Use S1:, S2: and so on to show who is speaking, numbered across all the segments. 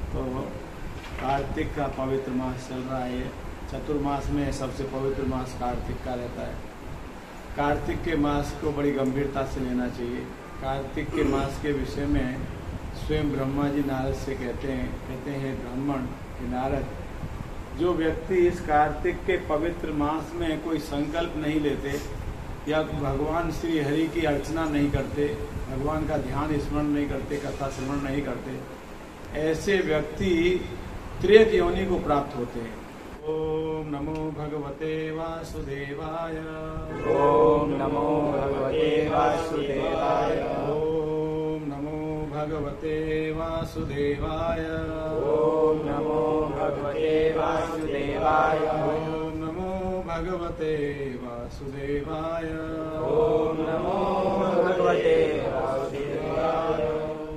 S1: तो कार्तिक का पवित्र मास चल रहा है। चतुर्मास में सबसे पवित्र मास कार्तिक का रहता है। कार्तिक के मास को बड़ी गंभीरता से लेना चाहिए। कार्तिक के मास के विषय में स्वयं ब्रह्मा जी नारद से कहते हैं ब्राह्मण हे नारद, जो व्यक्ति इस कार्तिक के पवित्र मास में कोई संकल्प नहीं लेते या भगवान श्री हरि की अर्चना नहीं करते, भगवान का ध्यान स्मरण नहीं करते, कथा स्मरण नहीं करते, ऐसे व्यक्ति त्रेत योनि को प्राप्त होते हैं। ओम नमो भगवते वासुदेवाय।
S2: ओम नमो भगवते वासुदेवाय।
S1: ओम नमो भगवते वासुदेवाय।
S2: ओम नमो भगवते वासुदेवाय।
S1: ओम नमो भगवते वासुदेवाय।
S2: ओम नमो भगवते वासुदेवाय।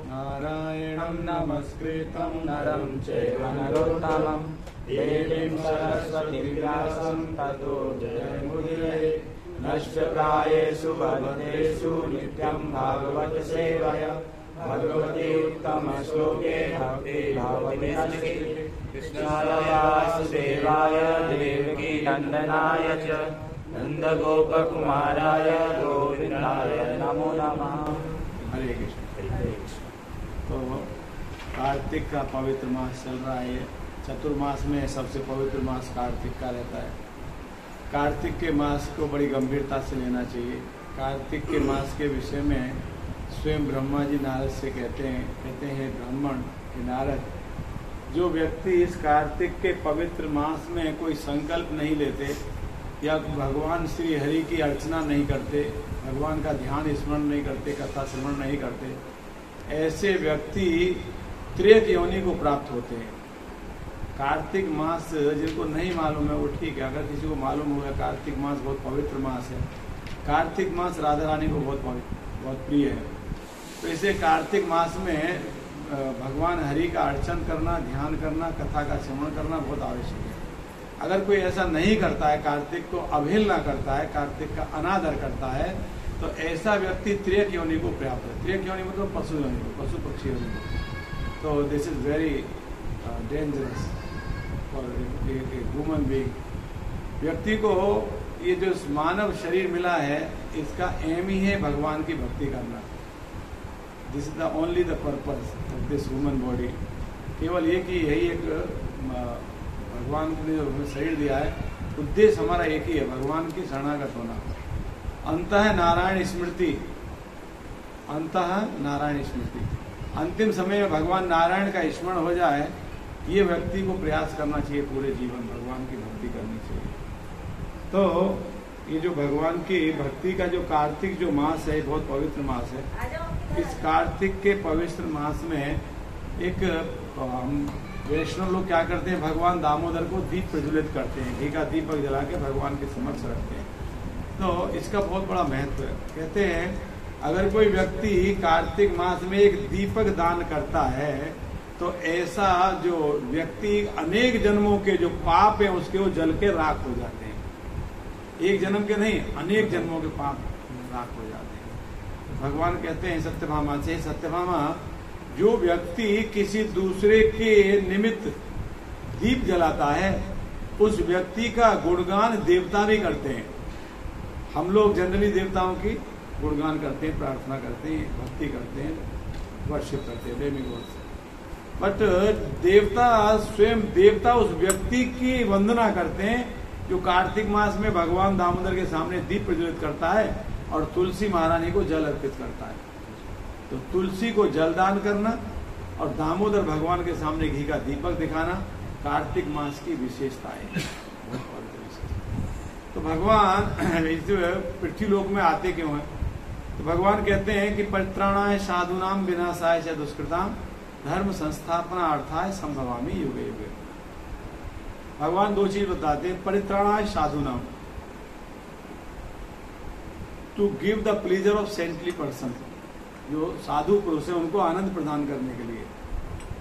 S1: नारायणं नमस्कृतं
S2: नरं चैव नरोत्तमं देवीं सरस्वतीं व्यासं ततो जयमुदीरये। नश्यप्रायेषु भद्रेषु नित्यं भागवत सेवया। भगवते उत्तमश्लोके भक्ति भवति नश्यति। कृष्णाय वासुदेवाय देवकी नन्दनाय च नन्दगोपकुमाराय गोविन्दाय नमो नमः।
S1: हरे कृष्ण। तो कार्तिक का पवित्र मास चल रहा है। चतुर्मास में सबसे पवित्र मास कार्तिक का रहता है। कार्तिक के मास को बड़ी गंभीरता से लेना चाहिए। कार्तिक के मास के विषय में स्वयं ब्रह्मा जी नारद से कहते हैं ब्राह्मण हे नारद, जो व्यक्ति इस कार्तिक के पवित्र मास में कोई संकल्प नहीं लेते या भगवान श्री हरि की अर्चना नहीं करते, भगवान का ध्यान स्मरण नहीं करते, कथा स्मरण नहीं करते, ऐसे व्यक्ति त्रेत योनि को प्राप्त होते हैं। कार्तिक मास जिनको नहीं मालूम है वो ठीक है, अगर किसी को मालूम हो गया कार्तिक मास बहुत पवित्र मास है, कार्तिक मास राधा रानी को बहुत प्रिय है, तो इसे कार्तिक मास में भगवान हरि का अर्चन करना, ध्यान करना, कथा का श्रवण करना बहुत आवश्यक है। अगर कोई ऐसा नहीं करता है, कार्तिक को अवहेलना करता है, कार्तिक का अनादर करता है, तो ऐसा व्यक्ति त्रेत योनि को प्राप्त है। त्रेत योनि मतलब पशु योनि को, पशु पक्षी योनि को। तो this is very dangerous for a human being. व्यक्ति को ये जो मानव शरीर मिला है, इसका एम ही है भगवान की भक्ति करना। This is the only the purpose of this human body. केवल ये कि यही एक भगवान ने जो शरीर दिया है, उद्देश्य हमारा एक ही है, भगवान की शरणागत होना। अंतः नारायण स्मृति, अंतः नारायण स्मृति, अंतिम समय में भगवान नारायण का स्मरण हो जाए, ये व्यक्ति को प्रयास करना चाहिए पूरे जीवन भगवान की भक्ति करनी चाहिए। तो ये जो भगवान की भक्ति का जो कार्तिक जो मास है, बहुत पवित्र मास है। इस कार्तिक के पवित्र मास में एक हम वैष्णव लोग क्या करते हैं, भगवान दामोदर को दीप प्रज्वलित करते हैं, घी का दीपक जला के भगवान के समक्ष रखते हैं। तो इसका बहुत बड़ा महत्व है। कहते हैं अगर कोई व्यक्ति कार्तिक मास में एक दीपक दान करता है, तो ऐसा जो व्यक्ति अनेक जन्मों के जो पाप है उसके वो जल के राख हो जाते हैं। एक जन्म के नहीं, अनेक जन्मों के पाप राख हो जाते हैं। भगवान कहते हैं सत्यभामा से, सत्यभामा, जो व्यक्ति किसी दूसरे के निमित्त दीप जलाता है, उस व्यक्ति का गुणगान देवता भी करते हैं। हम लोग जनरली देवताओं की गुणगान करते हैं, प्रार्थना करते हैं, भक्ति करते हैं, वर्शिप करते हैं, डेमिगॉड्स। बट देवता स्वयं देवता उस व्यक्ति की वंदना करते हैं जो कार्तिक मास में भगवान दामोदर के सामने दीप प्रज्वलित करता है और तुलसी महारानी को जल अर्पित करता है। तो तुलसी को जलदान करना और दामोदर भगवान के सामने घी का दीपक दिखाना कार्तिक मास की विशेषता है। तो भगवान पृथ्वी लोक में आते क्यों हैं? तो भगवान कहते हैं कि परित्राणाय साधूनाम विनाशाय च दुष्कृताम धर्म संस्थापना अर्थाय संभवामि युगे युगे। भगवान दो चीज बताते हैं, परित्राणाय साधूनाम, to give the pleasure of saintly person, जो साधु पुरुष है उनको आनंद प्रदान करने के लिए,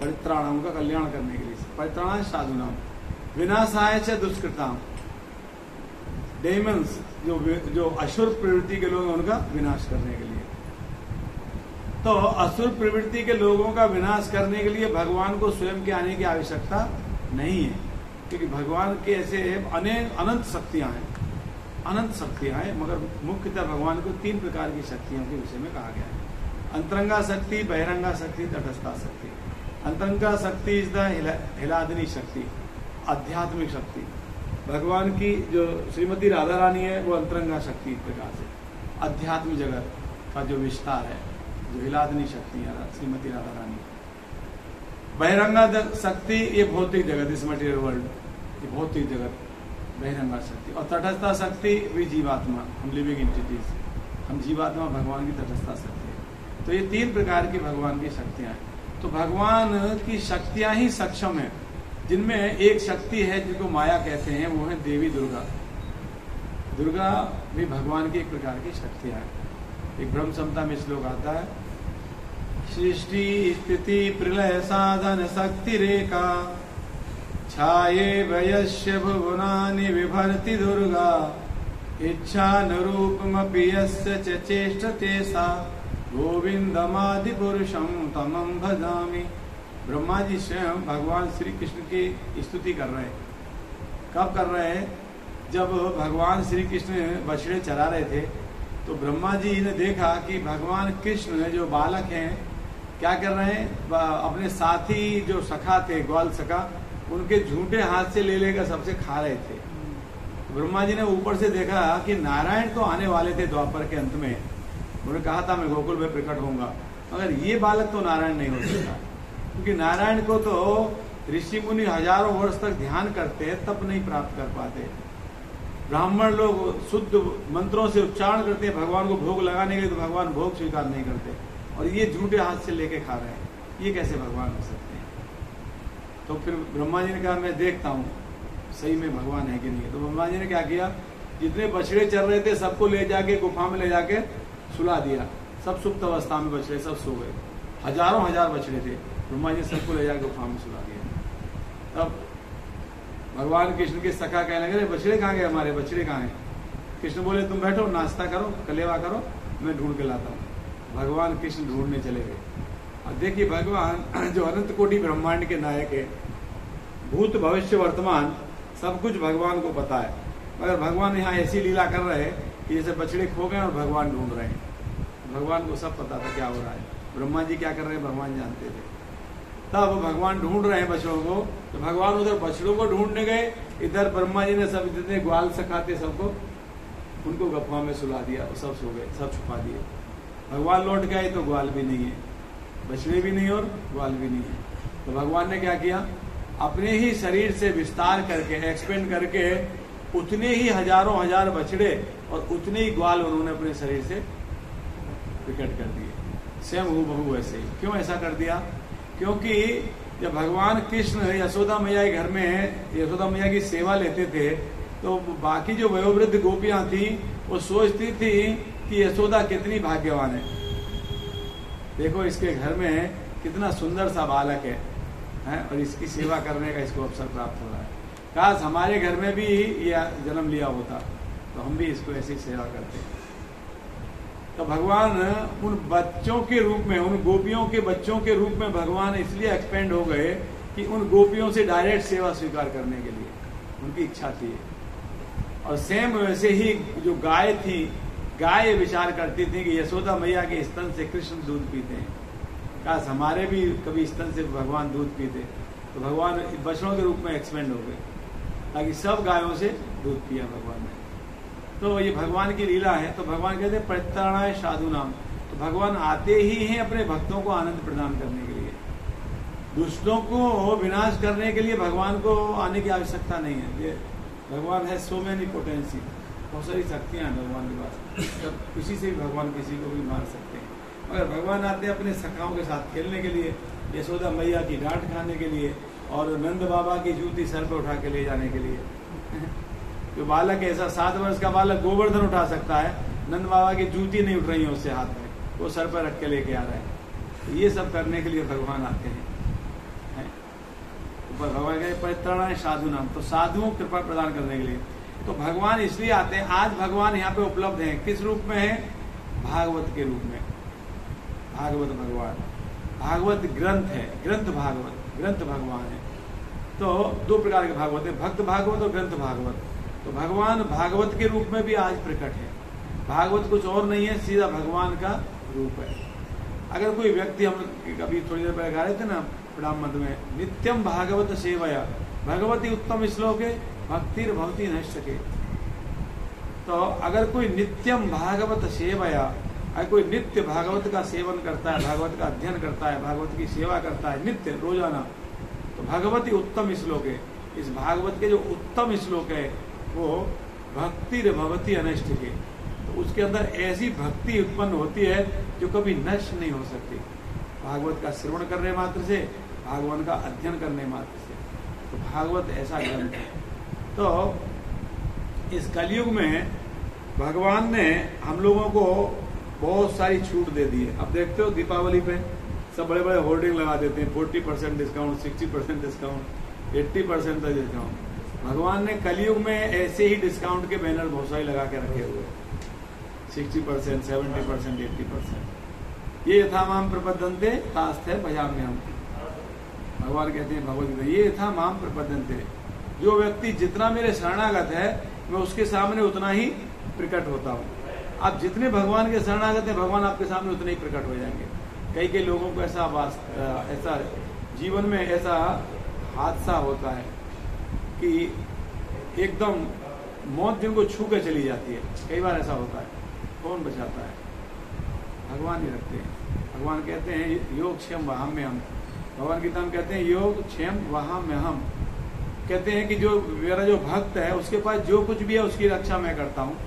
S1: परित्राण उनका कल्याण करने के लिए। परित्राणाय साधूनाम विनाशाय च दुष्कृताम, डेमन्स जो असुर प्रवृत्ति के लोग हैं उनका विनाश करने के लिए। तो असुर प्रवृत्ति के लोगों का विनाश करने के लिए भगवान को स्वयं के आने की आवश्यकता नहीं है, क्योंकि भगवान के ऐसे अनंत शक्तियां हैं, मगर मुख्यतः भगवान को 3 प्रकार की शक्तियों के विषय में कहा गया है। अंतरंगा शक्ति, बहिरंगा शक्ति, तटस्था शक्ति। अंतरंगा शक्ति इज द हिलादनी शक्ति, आध्यात्मिक शक्ति। भगवान की जो श्रीमती राधा रानी है वो अंतरंगा शक्ति प्रकार से अध्यात्म जगत का जो विस्तार है, जो हिलादनी शक्ति है श्रीमती राधा रानी। बहिरंगा शक्ति ये भौतिक जगत, इस मटेरियल वर्ल्ड, ये भौतिक जगत बहिरंगा शक्ति। और तटस्था शक्ति भी जीवात्मा, हम लिविंग एंटिटीज, हम जीवात्मा भगवान की तटस्था शक्ति है। तो ये 3 प्रकार की भगवान की शक्तियां हैं। तो भगवान की शक्तियां ही सक्षम है, जिनमें एक शक्ति है जिसको माया कहते हैं, वो है देवी दुर्गा। दुर्गा भी भगवान की एक प्रकार की शक्तियां है। एक ब्रह्म संहिता में श्लोक आता है, सृष्टि स्थिति प्रलय साधन शक्ति रेखा छाये वयस्य भुवनानि विभर्ति दुर्गा इच्छा नरूपमपि यस्य च चेष्टते सा गोविंदमादि पुरुषम तमं भजामि। ब्रह्मा जी स्वयं भगवान श्री कृष्ण की स्तुति कर रहे हैं। कब कर रहे हैं? जब भगवान श्री कृष्ण बछड़े चरा रहे थे तो ब्रह्मा जी ने देखा कि भगवान कृष्ण जो बालक हैं क्या कर रहे हैं, अपने साथी जो सखा थे, ग्वाल सखा, उनके झूठे हाथ से ले लेकर सबसे खा रहे थे। तो ब्रह्मा जी ने ऊपर से देखा कि नारायण तो आने वाले थे द्वापर के अंत में, उन्होंने कहा था मैं गोकुल में प्रकट होऊंगा, मगर ये बालक तो नारायण नहीं हो सकता, क्योंकि नारायण को तो ऋषि मुनि हजारों वर्ष तक ध्यान करते हैं तब नहीं प्राप्त कर पाते। ब्राह्मण लोग शुद्ध मंत्रों से उच्चारण करते हैं भगवान को भोग लगाने के लिए, तो भगवान भोग स्वीकार नहीं करते, और ये झूठे हाथ से लेके खा रहे हैं, ये कैसे भगवान हो सकते हैं? तो फिर ब्रह्मा जी ने कहा मैं देखता हूँ सही में भगवान है कि नहीं। तो ब्रह्मा जी ने क्या किया, जितने बछड़े चल रहे थे सबको ले जाके गुफा में ले जाके सुला दिया। सब सुप्त अवस्था में बछड़े सब सो गए, हजारों हजार बछड़े थे। ब्रह्मा जी सबको ले जाके गुफा में सुला दिया। तब भगवान कृष्ण के सखा कहने लगे बछड़े कहाँ गए, हमारे बछड़े कहाँ हैं? कृष्ण बोले तुम बैठो, नाश्ता करो, कलेवा करो, मैं ढूंढ के लाता हूँ। भगवान कृष्ण ढूंढने चले गए। और देखिए भगवान जो अनंत कोटि ब्रह्मांड के नायक है, भूत भविष्य वर्तमान सब कुछ भगवान को पता है, मगर भगवान यहाँ ऐसी लीला कर रहे हैं कि जैसे बछड़े खो गए और भगवान ढूंढ रहे हैं। भगवान को सब पता था क्या हो रहा है, ब्रह्मा जी क्या कर रहे हैं भगवान जानते थे। तब भगवान ढूंढ रहे हैं बछड़ों को, तो भगवान उधर बछड़ों को ढूंढने गए, इधर ब्रह्मा जी ने सब जितने ग्वाल सखाते सबको उनको गुफा में सुला दिया, सब सो गए, सब छुपा दिए। भगवान लौट गए तो ग्वाल भी नहीं है, बछड़े भी नहीं और ग्वाल भी नहीं है। तो भगवान ने क्या किया, अपने ही शरीर से विस्तार करके, एक्सपेंड करके, उतने ही हजारों हजार बछड़े और उतने ही ग्वाल उन्होंने अपने शरीर से प्रकट कर दिए, स्वयं हूबहू वैसे ही। क्यों ऐसा कर दिया? क्योंकि जब भगवान कृष्ण यशोदा मैया के घर में यशोदा मैया की सेवा लेते थे, तो बाकी जो वयोवृद्ध गोपियां थी वो सोचती थी कि यशोदा कितनी भाग्यवान है, देखो इसके घर में कितना सुंदर सा बालक है और इसकी सेवा करने का इसको अवसर प्राप्त हो रहा है। काश हमारे घर में भी ये जन्म लिया होता तो हम भी इसको ऐसी सेवा करते। तो भगवान उन बच्चों के रूप में, उन गोपियों के बच्चों के रूप में भगवान इसलिए एक्सपेंड हो गए कि उन गोपियों से डायरेक्ट सेवा स्वीकार करने के लिए उनकी इच्छा थी। और सेम वैसे ही जो गाय थी, गाय विचार करती थी कि यशोदा मैया के स्तन से कृष्ण दूध पीते हैं, काश हमारे भी कभी स्तन से भगवान दूध पीते। तो भगवान बछड़ों के रूप में एक्सपेंड हो गए ताकि सब गायों से दूध पिया भगवान ने। तो ये भगवान की लीला है। तो भगवान कहते हैं परित्राणाय साधु नाम। तो भगवान आते ही हैं अपने भक्तों को आनंद प्रदान करने के लिए। दुष्टों को विनाश करने के लिए भगवान को आने की आवश्यकता नहीं है। ये भगवान है सो मेनी पोटेंसी, बहुत सारी शक्तियां हैं भगवान के पास, तब किसी से भी भगवान किसी को भी मार सकते हैं। मगर भगवान आते हैं अपने सखाओं के साथ खेलने के लिए, यशोदा मैया की डांट खाने के लिए और नंद बाबा की जूती सर पर उठा के ले जाने के लिए। जो बालक ऐसा 7 वर्ष का बालक गोवर्धन उठा सकता है, नंद बाबा की जूती नहीं उठ रही है उससे हाथ में, वो सर पर रख के लेके आ रहा है। तो ये सब करने के लिए भगवान आते हैं। तो भगवान कहते परित्राणाय साधु नाम, तो साधुओं को कृपा प्रदान करने के लिए। तो भगवान इसलिए आते हैं। आज भगवान यहाँ पे उपलब्ध हैं, किस रूप में है? भागवत के रूप में। भागवत भगवान, भागवत ग्रंथ है, ग्रंथ भागवत, ग्रंथ भगवान है। तो दो प्रकार के भागवत है, भक्त भागवत और ग्रंथ भागवत। तो भगवान भागवत के रूप में भी आज प्रकट है। भागवत कुछ और नहीं है, सीधा भगवान का रूप है। अगर कोई व्यक्ति, हम कभी थोड़ी देर पहले गा रहे थे ना प्रणाम मद में, नित्यम भागवत सेवया भगवती उत्तम श्लोक है भक्तिर भवती नश्यके। तो अगर कोई नित्यम भागवत सेवया, अगर कोई नित्य भागवत का सेवन करता है, भागवत का अध्ययन करता है, भागवत की सेवा करता है नित्य रोजाना, तो भगवती उत्तम श्लोक है। इस भागवत के जो उत्तम श्लोक है वो भक्तिर भवती अनष्ट के, तो उसके अंदर ऐसी भक्ति उत्पन्न होती है जो कभी नष्ट नहीं हो सकती। भागवत का श्रवण करने मात्र से, भागवत का अध्ययन करने मात्र से। तो भागवत ऐसा ग्रंथ है। तो इस कलयुग में भगवान ने हम लोगों को बहुत सारी छूट दे दी है। अब देखते हो दीपावली पे सब बड़े बड़े होर्डिंग लगा देते हैं, 40% डिस्काउंट, 60% डिस्काउंट, 80% तक डिस्काउंट। भगवान ने कलयुग में ऐसे ही डिस्काउंट के बैनर बहुत सारे लगा के रखे हुए, 60%, 70%, 80%। ये यथा माम प्रपद्यन्ते तास्ते भजाम्यहम्। भगवान कहते हैं भगवद्गीता, ये यथा माम प्रपद्यन्ते, जो व्यक्ति जितना मेरे शरणागत है मैं उसके सामने उतना ही प्रकट होता हूँ। आप जितने भगवान के शरणागत हैं, भगवान आपके सामने उतने ही प्रकट हो जाएंगे। कई लोगों को ऐसा जीवन में ऐसा हादसा होता है कि एकदम मौत जिनको छू के चली जाती है। कई बार ऐसा होता है, कौन बचाता है? भगवान ही रखते हैं। भगवान कहते हैं योग क्षेम वहां में हम, भगवान गीता में कहते हैं योग क्षेम वहां में हम। कहते हैं कि जो मेरा जो भक्त है उसके पास जो कुछ भी है उसकी रक्षा मैं करता हूँ,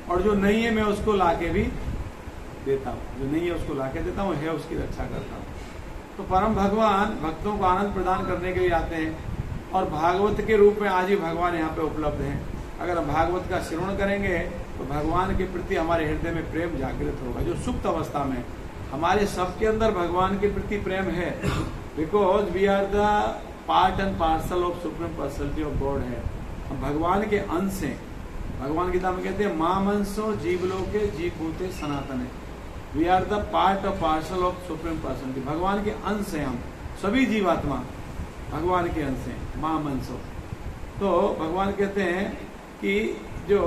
S1: और जो नहीं है मैं उसको लाके भी देता हूँ, जो नहीं है उसको लाके देता हूँ, है उसकी रक्षा करता हूँ। तो परम भगवान भक्तों को आनंद प्रदान करने के लिए आते हैं, और भागवत के रूप में आज ही भगवान यहाँ पे उपलब्ध हैं। अगर हम भागवत का श्रवण करेंगे तो भगवान के प्रति हमारे हृदय में प्रेम जागृत होगा। जो सुप्त अवस्था में हमारे सबके अंदर भगवान के प्रति प्रेम है, because we are the part and parcel of supreme personality of God है। हम भगवान के अंश हैं। भगवान गीता में कहते हैं मामंसो जीवलोके जीवभूते सनातन है। We are the part of parcel of supreme personality. भगवान के अंश हैं हम सभी जीवात्मा, भगवान के अंश हैं, मामंसो। तो भगवान कहते हैं कि जो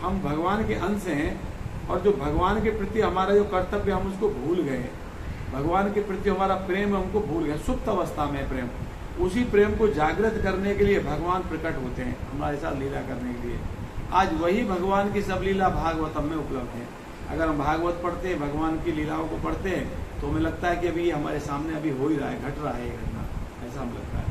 S1: हम भगवान के अंश हैं, और जो भगवान के प्रति हमारा जो कर्तव्य हम उसको भूल गए, भगवान के प्रति हमारा प्रेम हमको भूल गए, सुप्त अवस्था में प्रेम, उसी प्रेम को जागृत करने के लिए भगवान प्रकट होते हैं हमारे साथ लीला करने के लिए। आज वही भगवान की सब लीला भागवतम में उपलब्ध है। अगर हम भागवत पढ़ते हैं, भगवान की लीलाओं को पढ़ते हैं, तो हमें लगता है कि अभी हमारे सामने अभी हो ही रहा है, घट रहा है ये घटना, ऐसा हमें लगता है।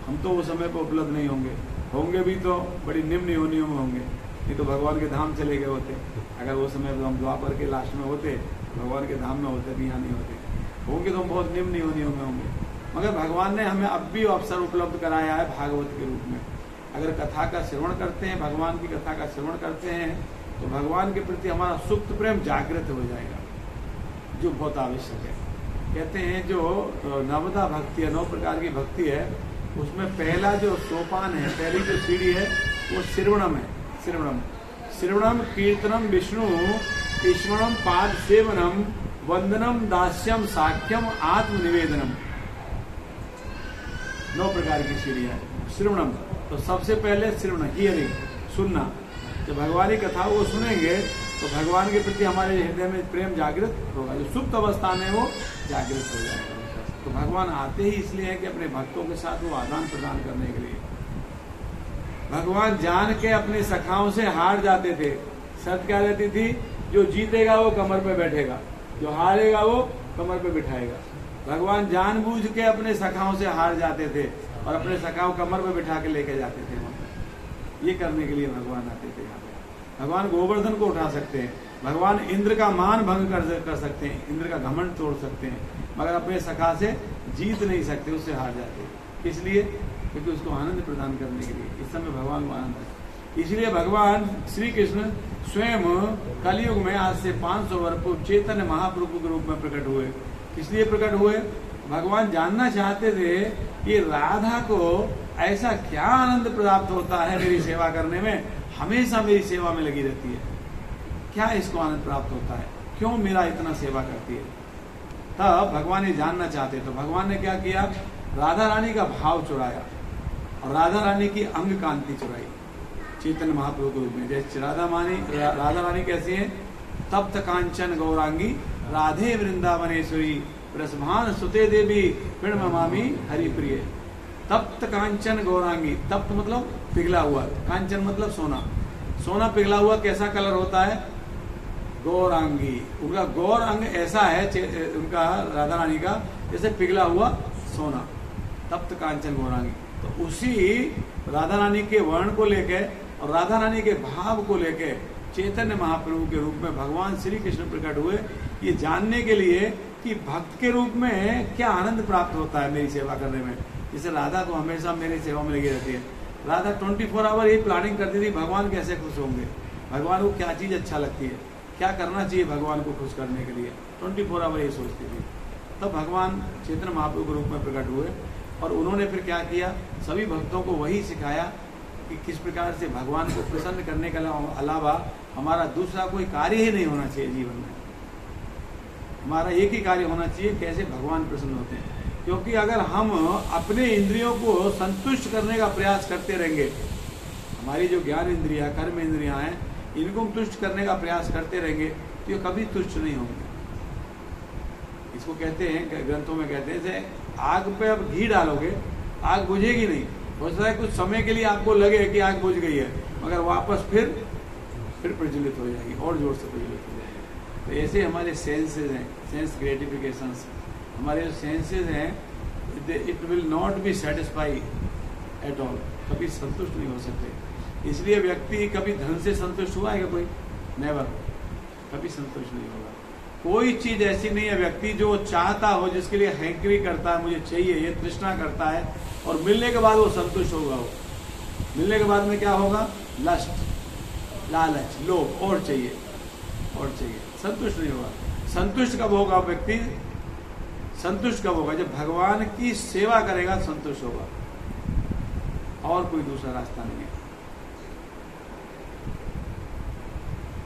S1: हम तो उस समय पर उपलब्ध नहीं होंगे, होंगे भी तो बड़ी निम्न योनियों में होंगे, नहीं तो भगवान के धाम चले गए होते। अगर वो समय हम द्वापर के लास्ट में होते, भगवान के धाम में होते, भी यहाँ नहीं होते, होंगे तो हम बहुत निम्न योनियों में होंगे। मगर भगवान ने हमें अब भी अवसर उपलब्ध कराया है भागवत के रूप में। अगर कथा का श्रवण करते हैं, भगवान की कथा का श्रवण करते हैं, तो भगवान के प्रति हमारा सुप्त प्रेम जागृत हो जाएगा, जो बहुत आवश्यक है। कहते हैं जो नवदा भक्ति है, 9 प्रकार की भक्ति है, उसमें पहला जो सोपान है, पहली जो सीढ़ी है वो श्रवणम है। श्रवणम कीर्तनम विष्णु ईश्वरम पाद सेवनम वंदनम दास्यम साख्यम आत्मनिवेदनम। 9 प्रकार की सीढ़ी है श्रवणम। तो सबसे पहले श्रवण, हियरिंग, सुनना। जब भगवान की कथा वो सुनेंगे तो भगवान के प्रति हमारे हृदय में प्रेम जागृत होगा, जो सुप्त अवस्था में वो जागृत हो जाएगा। तो भगवान आते ही इसलिए है कि अपने भक्तों के साथ वो आदान प्रदान करने के लिए। भगवान जान के अपने सखाओं से हार जाते थे। शर्त क्या रहती थी? जो जीतेगा वो कमर पे बैठेगा, जो हारेगा वो कमर पे बिठाएगा। भगवान जानबूझ के अपने सखाओं से हार जाते थे और अपने सखाओं कमर पे बिठा के लेके जाते थे। ये करने के लिए भगवान आते थे यहाँ पे। भगवान गोवर्धन को उठा सकते हैं, भगवान इंद्र का मान भंग कर सकते हैं, इंद्र का घमंड तोड़ सकते हैं, मगर अपने सखा से जीत नहीं सकते, उससे हार जाते। इसलिए क्योंकि उसको आनंद प्रदान करने के लिए इस समय भगवान को आनंद है। इसलिए भगवान श्री कृष्ण स्वयं कलयुग में आज से 500 वर्ष पूर्व चैतन्य महाप्रभु के रूप में प्रकट हुए। इसलिए प्रकट हुए, भगवान जानना चाहते थे कि राधा को ऐसा क्या आनंद प्राप्त होता है मेरी सेवा करने में, हमेशा मेरी सेवा में लगी रहती है, क्या इसको आनंद प्राप्त होता है, क्यों मेरा इतना सेवा करती है। तब भगवान ये जानना चाहते, तो भगवान ने क्या किया, राधा रानी का भाव चुराया और राधा रानी की अंग कांति चुराई चैतन्य महाप्रभु के रूप में। जैसे राधा रानी कैसी है, तप्त कांचन गौरांगी राधे वृंदावनेश्वरी प्रसभान सुते देवी प्रणमामि हरि प्रिय। तप्त कांचन गौरांगी, तप्त मतलब पिघला हुआ, कांचन मतलब सोना, सोना पिघला हुआ कैसा कलर होता है, गौरांगी। उनका गौर अंग ऐसा है उनका राधा रानी का जैसे पिघला हुआ सोना, तप्त कांचन गौरांगी। तो उसी राधा रानी के वर्ण को लेके और राधा रानी के भाव को लेके चैतन्य महाप्रभु के रूप में भगवान श्री कृष्ण प्रकट हुए, ये जानने के लिए कि भक्त के रूप में क्या आनंद प्राप्त होता है मेरी सेवा करने में। जैसे राधा तो हमेशा मेरी सेवा में लगी रहती है, राधा 24 आवर ये प्लानिंग करती थी भगवान कैसे खुश होंगे, भगवान को क्या चीज अच्छा लगती है, क्या करना चाहिए भगवान को खुश करने के लिए, 24 आवर ये सोचती थी। तब भगवान चैतन्य महाप्रभु के रूप में प्रकट हुए और उन्होंने फिर क्या किया, सभी भक्तों को वही सिखाया कि किस प्रकार से भगवान को प्रसन्न करने के अलावा हमारा दूसरा कोई कार्य ही नहीं होना चाहिए जीवन में। हमारा एक ही कार्य होना चाहिए, कैसे भगवान प्रसन्न होते हैं। क्योंकि अगर हम अपने इंद्रियों को संतुष्ट करने का प्रयास करते रहेंगे, हमारी जो ज्ञान इंद्रिया कर्म इंद्रियां हैं, इनको हम तुष्ट करने का प्रयास करते रहेंगे तो ये कभी तुष्ट नहीं होंगे। इसको कहते हैं, ग्रंथों में कहते हैं, जैसे आग पे अब घी डालोगे आग बुझेगी नहीं, हो सकता है कुछ समय के लिए आपको लगे कि आग बुझ गई है, मगर वापस फिर प्रज्वलित हो जाएगी और जोर से प्रज्वलित हो जाएगी। तो ऐसे हमारे सेंसेस हैं, सेंस ग्रेटिफिकेशंस, हमारे जो सेंसेस हैं, it will not be satisfy at all, कभी संतुष्ट नहीं हो सकते। इसलिए व्यक्ति कभी धन से संतुष्ट हुआ है क्या कोई, नेवर, कभी संतुष्ट नहीं होगा। कोई चीज ऐसी नहीं है व्यक्ति जो चाहता हो, जिसके लिए हैंकरी करता है, मुझे चाहिए, ये तृष्णा करता है, और मिलने के बाद वो संतुष्ट होगा। वो मिलने के बाद में क्या होगा, लस्ट, लालच, लोभ, और चाहिए और चाहिए, संतुष्ट नहीं होगा। संतुष्ट कब होगा व्यक्ति, संतुष्ट कब होगा, जब भगवान की सेवा करेगा संतुष्ट होगा, और कोई दूसरा रास्ता नहीं है।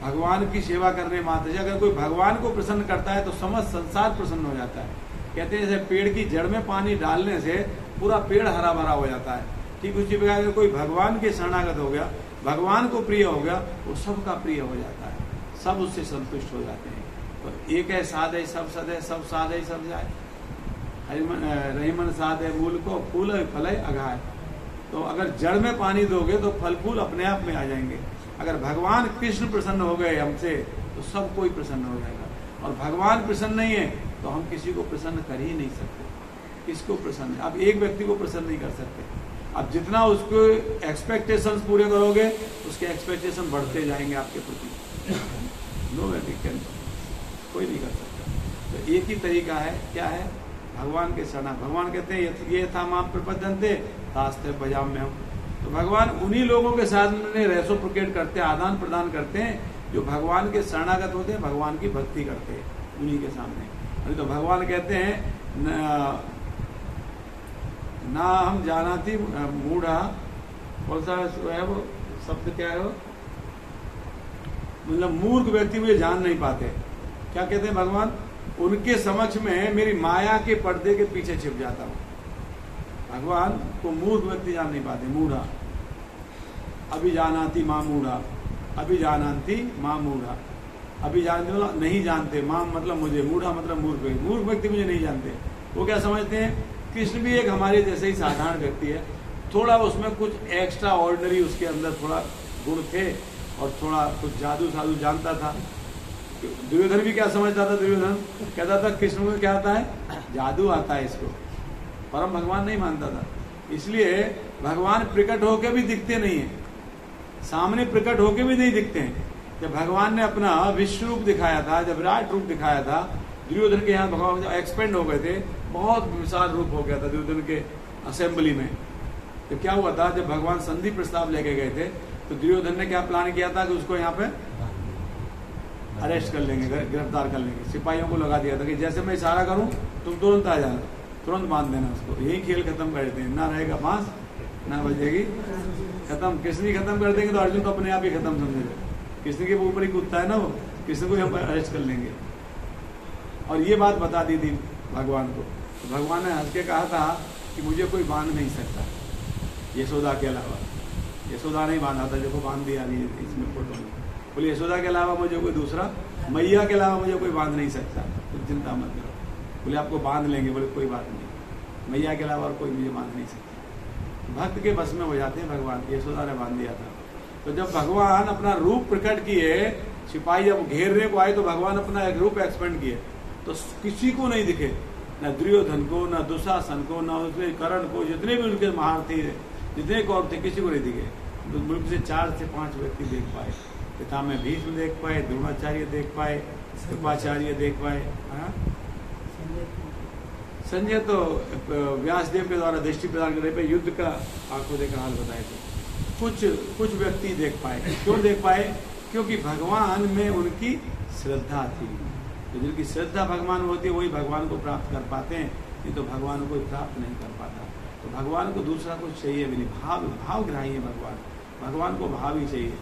S1: भगवान की सेवा करने मात्र से अगर कोई भगवान को प्रसन्न करता है तो समस्त संसार प्रसन्न हो जाता है। कहते हैं जैसे पेड़ की जड़ में पानी डालने से पूरा पेड़ हरा भरा हो जाता है, ठीक उसी प्रकार अगर कोई भगवान के शरणागत हो गया, भगवान को प्रिय हो गया, वो सबका प्रिय हो जाता है, सब उससे संतुष्ट हो जाते हैं। तो एक है साध है सब सद है, सब साध है सब जाए, रहीमन साध है मूल को, फूल है फल है अघाय। तो अगर जड़ में पानी दोगे तो फल फूल अपने आप में आ जाएंगे। अगर भगवान कृष्ण प्रसन्न हो गए हमसे तो सब कोई प्रसन्न हो जाएगा, और भगवान प्रसन्न नहीं है तो हम किसी को प्रसन्न कर ही नहीं सकते। किसको प्रसन्न, आप एक व्यक्ति को प्रसन्न नहीं कर सकते। अब जितना उसको एक्सपेक्टेशंस पूरे करोगे उसके एक्सपेक्टेशन बढ़ते जाएंगे आपके प्रति। नो व्यक्ति कैन, कोई नहीं कर सकता। तो एक ही तरीका है, क्या है, भगवान के शरण। भगवान कहते हैं ये था माम प्रपद्यन्ते तास्ते भजाम में हम। तो भगवान उन्हीं लोगों के साथ रेसिप्रोकेट करते हैं, आदान प्रदान करते हैं जो भगवान के शरणागत होते हैं, भगवान की भक्ति करते हैं उन्हीं के सामने। तो भगवान कहते हैं ना हम जानाति मूढ़ा, कौन सा है वो शब्द, क्या है वो, मतलब मूर्ख व्यक्ति मुझे जान नहीं पाते। क्या कहते हैं भगवान, उनके समक्ष में मेरी माया के पर्दे के पीछे छिप जाता हूं। भगवान को मूर्ख व्यक्ति जान नहीं पाते, मूढ़ा। अभी जानाती माँ मूढ़ा, अभी जानती माँ मूढ़ा, अभी जानते मतलब नहीं जानते, माँ मतलब मुझे, मूढ़ा मतलब मूर्ख व्यक्ति। मूर्ख व्यक्ति मुझे नहीं जानते। वो क्या समझते हैं, कृष्ण भी एक हमारे जैसे ही साधारण व्यक्ति है, थोड़ा उसमें कुछ एक्स्ट्रा ऑर्डिनरी उसके अंदर थोड़ा गुण थे और थोड़ा कुछ जादू साधु जानता था। दुर्योधन भी क्या समझता था, दुर्योधन कहता था कृष्ण में क्या आता है, जादू आता है इसको, परम भगवान नहीं मानता था। इसलिए भगवान प्रकट होके भी दिखते नहीं है, सामने प्रकट होके भी नहीं दिखते हैं। जब भगवान ने अपना विश्व रूप दिखाया था, जब विराट रूप दिखाया था, दुर्योधन के यहाँ भगवान एक्सपेंड हो गए थे, बहुत विशाल रूप हो गया था दुर्योधन के असेंबली में। तो क्या हुआ था, जब भगवान संधि प्रस्ताव लेके गए थे तो दुर्योधन ने क्या प्लान किया था कि उसको यहाँ पे अरेस्ट कर लेंगे, गिरफ्तार कर लेंगे। सिपाहियों को लगा दिया था कि जैसे मैं इशारा करूं तुम तुरंत आ जाना, तुरंत बांध देना उसको। यही खेल खत्म कर देते हैं, ना रहेगा बांस ना बजेगी, खत्म। कृष्ण खत्म कर देंगे तो अर्जुन तो अपने आप ही खत्म समझेगा, कृष्ण के ऊपर ही कूदता है ना वो, कृष्ण को हम अरेस्ट कर लेंगे। और ये बात बता दी थी भगवान को। तो भगवान ने हंस के कहा था कि मुझे कोई बांध नहीं सकता यशोदा के अलावा। यशोदा नहीं बांधा था, जो को बांध दिया नहीं इसमें फोटो में। बोले यशोदा के अलावा मुझे कोई दूसरा, मैया के अलावा मुझे कोई बांध नहीं सकता, तो चिंता मत करो। बोले आपको बांध लेंगे। बोले कोई बात नहीं, मैया के अलावा और कोई मुझे बांध नहीं सकता। भक्त के बस में हो जाते हैं भगवान। यशोदा ने बांध दिया था। तो जब भगवान अपना रूप प्रकट किए, सिपाही जब घेरने को आए तो भगवान अपना एक रूप एक्सपेंड किए, तो किसी को नहीं दिखे, न दुर्योधन को, न दुशासन को, न उसमें कर्ण को, जितने भी उनके महारथी जितने कौर थे किसी को नहीं दिखे। तो मुल्क से 4 से 5 व्यक्ति देख पाए। पितामह भीष्म देख पाए, द्रोणाचार्य देख पाए, कृपाचार्य देख पाए। संजय तो व्यासदेव के द्वारा दृष्टि प्रदान करने पे युद्ध का आंखों देखा हाल बताए थे। कुछ व्यक्ति देख पाए। क्यों देख पाए? क्योंकि भगवान में उनकी श्रद्धा थी। तो जिनकी श्रद्धा भगवान में होती है वही भगवान को प्राप्त कर पाते हैं, नहीं तो भगवान को प्राप्त नहीं कर पाता। तो भगवान को दूसरा कुछ चाहिए भी नहीं। भावग्राही है भगवान। भगवान को भाव ही चाहिए।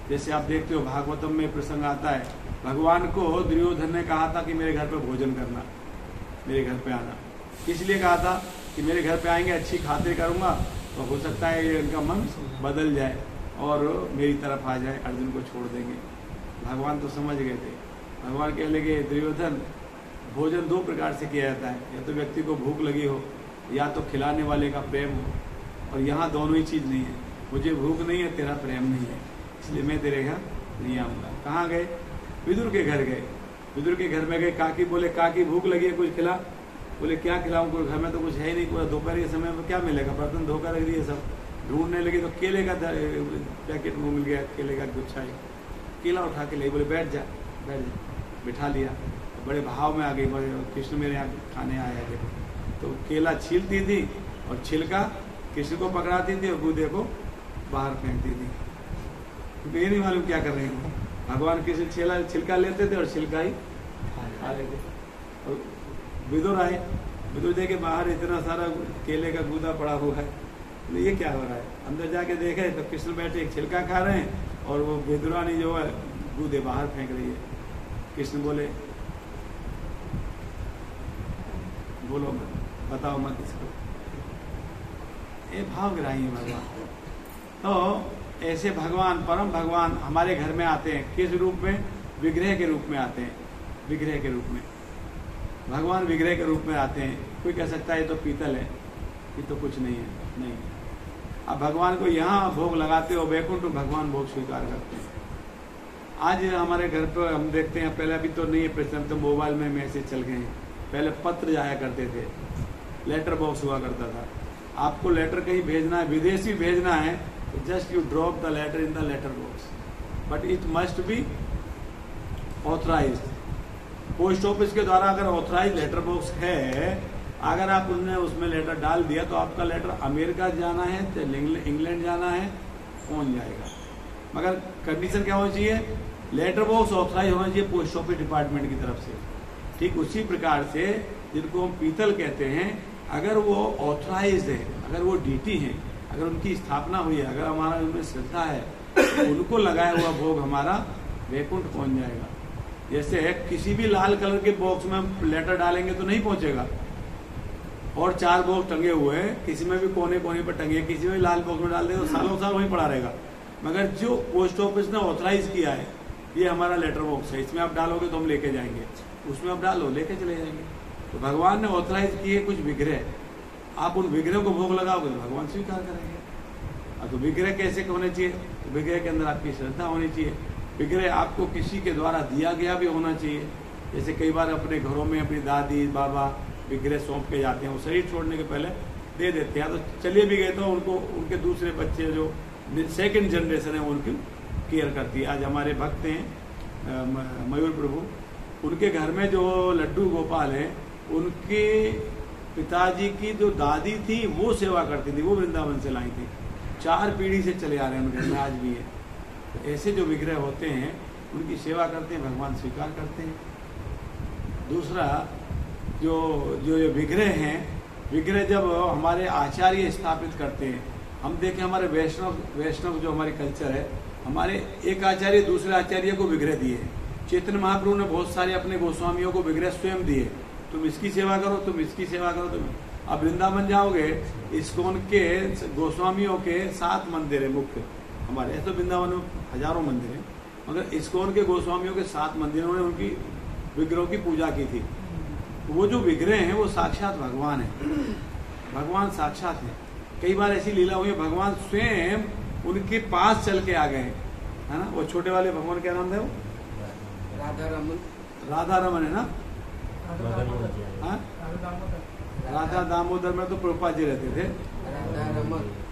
S1: जैसे आप देखते हो भागवतम में प्रसंग आता है, भगवान को दुर्योधन ने कहा था कि मेरे घर पे भोजन करना, मेरे घर पे आना। इसलिए कहा था कि मेरे घर पे आएंगे, अच्छी खातिर करूंगा, तो हो सकता है ये इनका मन बदल जाए और मेरी तरफ आ जाए, अर्जुन को छोड़ देंगे। भगवान तो समझ गए थे। भगवान कह लगे दुर्योधन, भोजन 2 प्रकार से किया जाता है, या तो व्यक्ति को भूख लगी हो, या तो खिलाने वाले का प्रेम हो, और यहाँ दोनों ही चीज़ नहीं है। मुझे भूख नहीं है, तेरा प्रेम नहीं है, इसलिए मैं तेरे यहाँ नहीं आऊँगा। कहाँ गए? विदुर के घर गए। विदुर के घर में गए। काकी बोले, काकी भूख लगी है, कुछ खिला। बोले क्या खिलाऊं, कोई घर में तो कुछ है ही नहीं, पूरा दोपहर के समय में क्या मिलेगा, बर्तन धोकर रख दिए सब। ढूंढने लगे तो केले का पैकेट वो मिल गया, केले का गुच्छा है। केला उठा के ले, बोले बैठ जा, बैठ जा। बिठा लिया। बड़े भाव में आ गई, कृष्ण मेरे यहाँ खाने आया है। तो केला छीलती थी और छिलका कृष्ण को पकड़ाती थी और गूदे को बाहर फेंकती थी। तो ये नहीं मालूम क्या कर रही हूँ। भगवान कृष्ण छिलका लेते थे और छिलका ही खा लेते। और विदुर आए। विदुर देखे बाहर इतना सारा केले का गूदा पड़ा हुआ है, तो ये क्या हो रहा है। अंदर जाके देखे तो कृष्ण बैठे एक छिलका खा रहे हैं और वो विदुरानी जो है गूदे बाहर फेंक रही है। कृष्ण बोले, बोलो मत, बताओ मत इसको। ये भावग्राही है भगवान। तो ऐसे भगवान, परम भगवान हमारे घर में आते हैं। किस रूप में? विग्रह के रूप में आते हैं। विग्रह के रूप में भगवान विग्रह के रूप में आते हैं। कोई कह सकता है ये तो पीतल है, ये तो कुछ नहीं है। नहीं, अब भगवान को यहाँ भोग लगाते हो, वैकुंठ भगवान भोग स्वीकार करते हैं। आज हमारे घर पर हम देखते हैं, पहले अभी तो नहीं है प्रचलन, तो मोबाइल में मैसेज चल गए हैं। पहले पत्र जाया करते थे, लेटर बॉक्स हुआ करता था। आपको लेटर कहीं भेजना है, विदेशी भेजना है, तो just you drop the letter in the letter box, but it must be authorised. Post office के द्वारा अगर ऑथराइज लेटर बॉक्स है, अगर आप उनने उसमें लेटर डाल दिया तो आपका लेटर अमेरिका जाना है, इंग्लैंड जाना है, पहुंच जाएगा। मगर कंडीशन क्या होनी चाहिए? लेटर बॉक्स ऑथराइज होना चाहिए पोस्ट ऑफिस डिपार्टमेंट की तरफ से। ठीक उसी प्रकार से जिनको हम पीतल कहते हैं, अगर वो ऑथराइज है, अगर वो डीटी है, अगर उनकी स्थापना हुई है, अगर हमारा उनमें श्रद्धा है, उनको लगाया हुआ भोग हमारा वैकुंठ पहुंच जाएगा। जैसे किसी भी लाल कलर के बॉक्स में लेटर डालेंगे तो नहीं पहुंचेगा, और 4 बॉक्स टंगे हुए हैं, किसी में भी कोने कोने पर टंगे, किसी में लाल बॉक्स में डाल देंगे तो सालों साल वहीं पड़ा रहेगा। मगर जो पोस्ट ऑफिस ने ऑथराइज किया है, ये हमारा लेटर बॉक्स है, इसमें आप डालोगे तो हम लेके जाएंगे, उसमें आप डालो लेके चले जाएंगे। तो भगवान ने ऑथराइज किए कुछ विग्रह, आप उन विग्रह को भोग लगाओगे तो भगवान स्वीकार करेंगे। अब तो विग्रह कैसे होने चाहिए? तो विग्रह के अंदर आपकी श्रद्धा होनी चाहिए। विग्रह आपको किसी के द्वारा दिया गया भी होना चाहिए। जैसे कई बार अपने घरों में अपनी दादी बाबा विग्रह सौंप के जाते हैं, वो शरीर छोड़ने के पहले दे देते हैं, तो चले भी गए तो उनको उनके दूसरे बच्चे जो सेकंड जनरेशन है उनकी केयर करती है। आज हमारे भक्त हैं मयूर प्रभु, उनके घर में जो लड्डू गोपाल हैं, उनके पिताजी की जो दादी थी वो सेवा करती थी, वो वृंदावन से लाई थी। 4 पीढ़ी से चले आ रहे हैं, उनके घर में आज भी है। तो ऐसे जो विग्रह होते हैं उनकी सेवा करते हैं, भगवान स्वीकार करते हैं। दूसरा जो ये विग्रह हैं, विग्रह जब हमारे आचार्य स्थापित करते हैं, हम देखें हमारे वैष्णव जो हमारी कल्चर है, हमारे एक आचार्य दूसरे आचार्य को विग्रह दिए हैं। चैतन्य महाप्रभु ने बहुत सारे अपने गोस्वामियों को विग्रह स्वयं दिए, तुम इसकी सेवा करो, तुम इसकी सेवा करो। तुम अब वृंदावन जाओगे, इस्कॉन के गोस्वामियों के 7 मंदिर है मुख्य हमारे। ऐसे तो वृंदावन में हजारों मंदिर है, मगर इस्कॉन के गोस्वामियों के 7 मंदिरों ने उनकी विग्रहों की पूजा की थी। वो जो विग्रह हैं वो साक्षात भगवान है, भगवान साक्षात है। कई बार ऐसी लीला हुई है, भगवान स्वयं उनके पास चल के आ गए, है ना। वो छोटे वाले भगवान क्या नाम है वो? राधा रमन है ना। राधा दामोदर में तो प्रभुपाद जी रहते थे।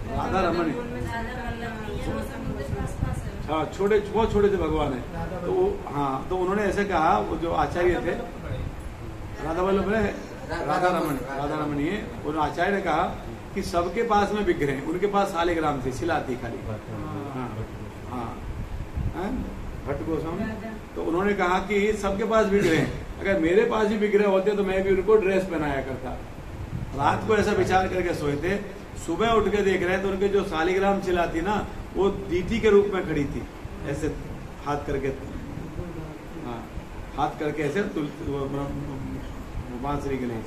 S1: राधा रमन हाँ, छोटे बहुत छोटे से भगवान है। तो हाँ, तो उन्होंने ऐसे कहा, वो जो आचार्य थे राधा वल्लभ ने, राधा रमन ये उन आचार्य ने कहा कि सबके पास में विग्रह हैं, उनके पास शालिग्राम थी, शिला थी खाली। हाँ, भट्ट गोस्वामी। तो उन्होंने कहा कि सबके पास विग्रह हैं, अगर मेरे पास भी विग्रह होते तो मैं भी उनको ड्रेस पहनाया करता। रात को ऐसा विचार करके सोए थे, सुबह उठ के देख रहे तो उनके जो शालिग्राम शिला थी ना, वो दीटी के रूप में खड़ी थी, ऐसे हाथ करके, हाँ हाथ करके ऐसे बांसुरी के नहीं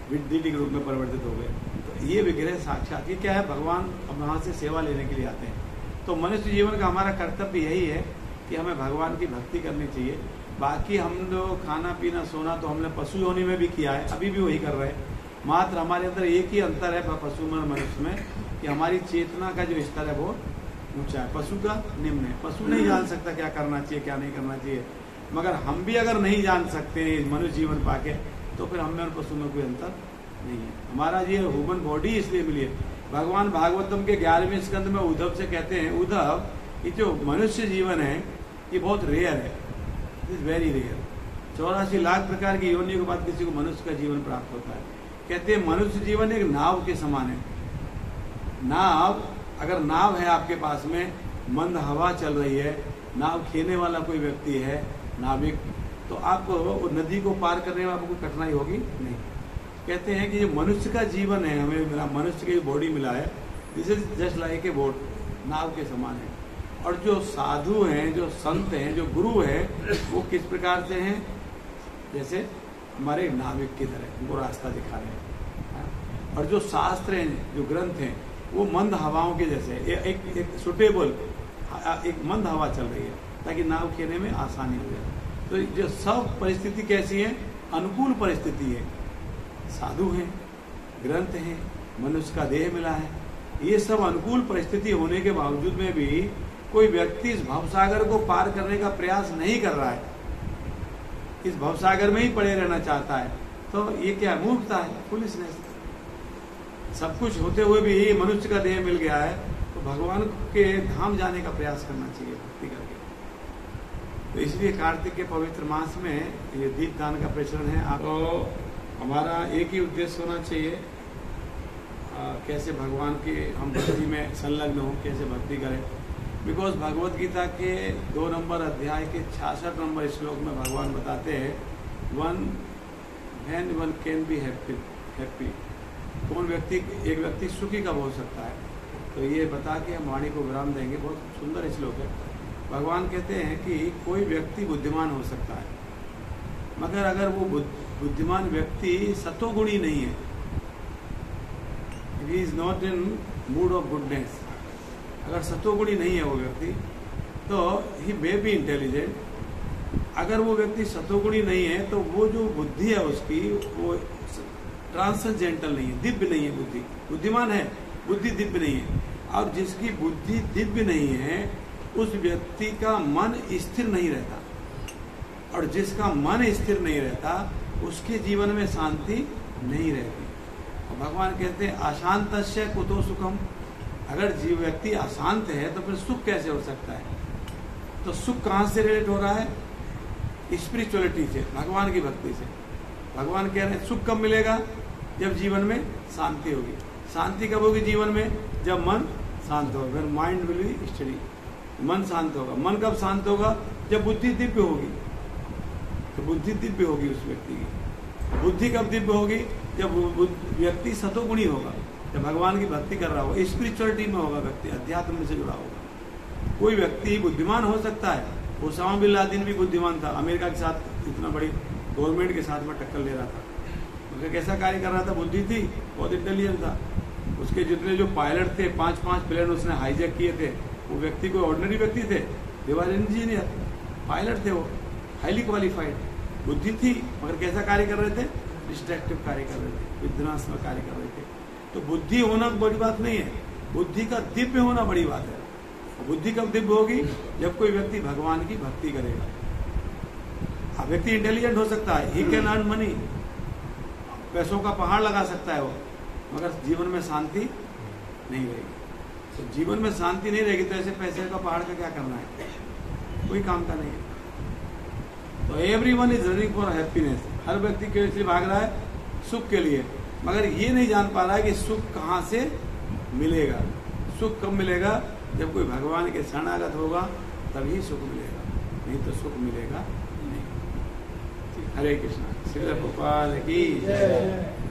S1: दीटी के रूप में परिवर्तित हो गए। तो ये विग्रह साक्षात, ये क्या है? भगवान अब वहां से सेवा लेने के लिए आते हैं। तो मनुष्य जीवन का हमारा कर्तव्य यही है कि हमें भगवान की भक्ति करनी चाहिए। बाकी हम लोग खाना पीना सोना तो हमने पशु योनि में भी किया है, अभी भी वही कर रहे हैं। मात्र हमारे अंदर एक ही अंतर है पशु में मनुष्य में, कि हमारी चेतना का जो स्तर है वो ऊंचा है, पशु का निम्न है। पशु नहीं जान सकता क्या करना चाहिए क्या नहीं करना चाहिए, मगर हम भी अगर नहीं जान सकते मनुष्य जीवन पाके, तो फिर हमें और पशु में कोई अंतर नहीं है। हमारा ये ह्यूमन बॉडी इसलिए मिली है। भगवान भागवतम के 11वें स्कंद में उद्धव से कहते हैं, उद्धव ये जो मनुष्य जीवन है ये बहुत रेयर है, it is very rare. 84 lakh प्रकार की योनियों के बाद किसी को मनुष्य का जीवन प्राप्त होता है। कहते हैं मनुष्य जीवन एक नाव के समान है। नाव, अगर नाव है आपके पास में, मंद हवा चल रही है, नाव खेने वाला कोई व्यक्ति है नाविक, तो आपको नदी को पार करने में आपको कोई कठिनाई होगी नहीं। कहते हैं कि जो मनुष्य का जीवन है, हमें मिला, मनुष्य की बॉडी मिला है, this is just like a boat, नाव के समान है। और जो साधु हैं, जो संत हैं, जो गुरु हैं, वो किस प्रकार से हैं? जैसे हमारे नाविक की तरह उनको रास्ता दिखा रहे हैं। और जो शास्त्र हैं, जो ग्रंथ हैं, वो मंद हवाओं के जैसे एक सुटेबल, एक मंद हवा चल रही है ताकि नाव खेने में आसानी हो जाए। तो जो सब परिस्थिति कैसी है? अनुकूल परिस्थिति है। साधु हैं, ग्रंथ हैं, मनुष्य का देह मिला है, ये सब अनुकूल परिस्थिति होने के बावजूद में भी कोई व्यक्ति इस भवसागर को पार करने का प्रयास नहीं कर रहा है, इस भवसागर में ही पड़े रहना चाहता है, तो ये क्या मूर्खता है, फुलिशनेस। सब कुछ होते हुए भी मनुष्य का देह मिल गया है, तो भगवान के धाम जाने का प्रयास करना चाहिए भक्ति करके। तो इसलिए कार्तिक के पवित्र मास में ये दीपदान का प्रचलन है। तो हमारा एक ही उद्देश्य होना चाहिए, कैसे भगवान के हम भक्ति में संलग्न हो, कैसे भक्ति करें। बिकॉज भगवत गीता के 2 नंबर अध्याय के 66 नंबर श्लोक में भगवान बताते हैं, वन कैन बी हैप्पी, कौन व्यक्ति, एक व्यक्ति सुखी कब हो सकता है। तो ये बता के हम वाणी को विराम देंगे। बहुत सुंदर श्लोक है। भगवान कहते हैं कि कोई व्यक्ति बुद्धिमान हो सकता है, मगर अगर वो बुद्धिमान व्यक्ति सतोगुणी नहीं है, he is not in mood of goodness, अगर सतोगुणी नहीं है वो व्यक्ति, तो he may be intelligent। अगर वो व्यक्ति सतोगुणी नहीं है तो वो जो बुद्धि है उसकी, वो ट्रांसेंडेंटल नहीं है, दिव्य नहीं है। बुद्धि बुद्धिमान है, बुद्धि दिव्य नहीं है। और जिसकी बुद्धि दिव्य नहीं है, उस व्यक्ति का मन स्थिर नहीं रहता, और जिसका मन स्थिर नहीं रहता उसके जीवन में शांति नहीं रहती। और भगवान कहते हैं अशांतस्य कुतो सुखम, अगर जीव व्यक्ति अशांत है तो फिर सुख कैसे हो सकता है। तो सुख कहाँ से रिलेट हो रहा है? स्पिरिचुअलिटी से, भगवान की भक्ति से। भगवान कह रहे हैं सुख कब मिलेगा? जब जीवन में शांति होगी। शांति कब होगी जीवन में? जब मन शांत होगा, माइंड विल बी स्टडी, मन शांत होगा। मन कब शांत होगा? जब बुद्धि दिव्य होगी। तो बुद्धि दिव्य होगी उस व्यक्ति की। बुद्धि कब दिव्य होगी? जब व्यक्ति सतोगुणी होगा, जब भगवान की भक्ति कर रहा होगा, स्पिरिचुअलिटी में होगा, व्यक्ति अध्यात्म से जुड़ा होगा। कोई व्यक्ति बुद्धिमान हो सकता है ओसामा बिन लादेन भी बुद्धिमान था, अमेरिका के साथ इतना बड़ी गवर्नमेंट के साथ में टक्कर ले रहा था, उसका कैसा कार्य कर रहा था, बुद्धि थी, बहुत इंटेलिजेंट था। उसके जितने जो पायलट थे, 5-5 प्लेन उसने हाईजैक किए थे, वो व्यक्ति कोई ऑर्डिनरी व्यक्ति थे, दे वर इंजीनियर, पायलट थे, वो हाईली क्वालिफाइड, बुद्धि थी, मगर कैसा कार्य कर रहे थे, डिस्ट्रक्टिव कार्य कर रहे थे, विध्वंसात्मक कार्य कर रहे थे। तो बुद्धि होना बड़ी बात नहीं है, बुद्धि का दिव्य होना बड़ी बात है। बुद्धि कब दिव्य होगी, जब कोई व्यक्ति भगवान की भक्ति करेगा। अब व्यक्ति इंटेलिजेंट हो सकता है, ही कैन अर्न मनी, पैसों का पहाड़ लगा सकता है वो, मगर जीवन में शांति नहीं रहेगी। तो जीवन में शांति नहीं रहेगी तो ऐसे पैसे का पहाड़ का क्या करना है, कोई काम का नहीं है। तो everyone is running for happiness, हर व्यक्ति के लिए भाग रहा है सुख के लिए, मगर ये नहीं जान पा रहा है कि सुख कहाँ से मिलेगा। सुख कब मिलेगा, जब कोई भगवान के शरणागत होगा तभी सुख मिलेगा, नहीं तो सुख मिलेगा नहीं। हरे कृष्णा। श्री प्रभुपाद की जय।